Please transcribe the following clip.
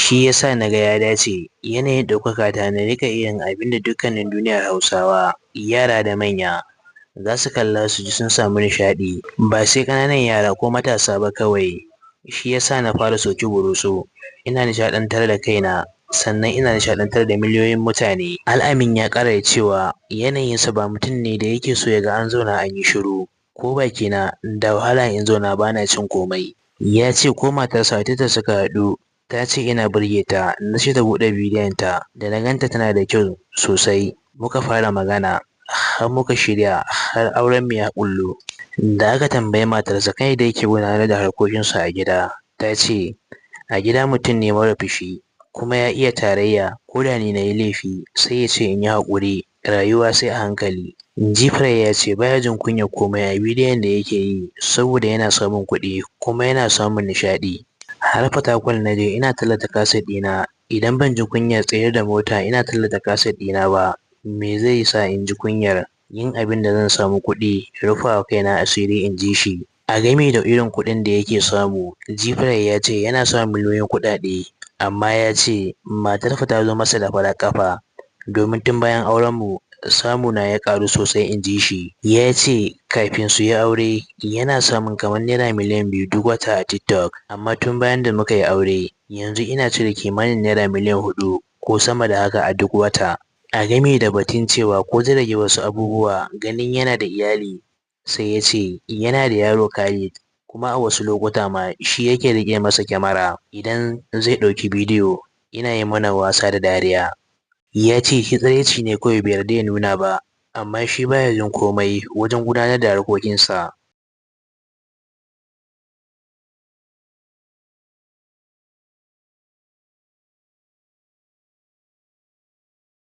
shi yasa na ga ya dace yanayin ɗaukaka ta na riƙa yin abin da dukkanin duniyar Hausawa yara da manya za su kalla su ji sun samu nishaɗi ba sai ƙananan yara ko matasa ba kawai. Shi yasa na fara soki burutsu ina nishaɗantar da kaina sannan ina nishaɗantar da miliyoyin mutane. Al-amin ya ƙara da cewa yanayinsa ba mutum ne da yake so ya ga an zauna an yi shiru, ko bakina da wahala in zauna bana cin komai. Ya ce ko matarsa tunda suka haɗu ta ce ina burge ta na ce ta buɗe bidiyon ta da na ganta tana da kyau sosai muka fara magana har muka shirya har auren mu ya ƙullu. Da aka tambayi matarsa kan yadda yake gudanar da harkokinsa a gida ta ce a gida mutum ne mara fushi kuma ya iya tarayya, ko da ni na yi laifi sai ya ce in yi haƙuri rayuwa sai a hankali. Jifrey ya ce baya jin kunyar komai a bidiyon da yake yi saboda yana samun kuɗi kuma yana samun nishaɗi. Har Fatakwal na je ina tallata kaset ɗina, idan ban ji kunyar tsayar da mota ina tallata kaset ɗina ba me zai sa in ji kunyar yin abin da zan samu kuɗi rufa wa kaina asiri, in ji shi. A game da irin kuɗin da yake samu, Jifrey ya ce yana samun miliyoyin kuɗaɗe amma ya ce matarsa ta zo masa da farar ƙafa domin tun bayan aurenmu samuna ya ƙaru sosai, in ji shi. Ya ce kafin su yi aure yana samun kamar naira miliyan 2 duk wata a TikTok amma tun bayan da muka yi aure yanzu ina cire kimanin naira miliyan 4 ko sama da haka a duk wata. A game da batun cewa ko zai rage wasu abubuwa ganin yana da iyali sai ya ce yana da yaro Khalid kuma a wasu lokuta ma shi yake riƙe masa kyamara idan zai ɗauki bidiyo yana yi mana wasa da dariya. Ya ce shi tsiraici ne kawai bai yarda ya nuna ba amma shi baya jin komai wajen gudanar da harkokinsa.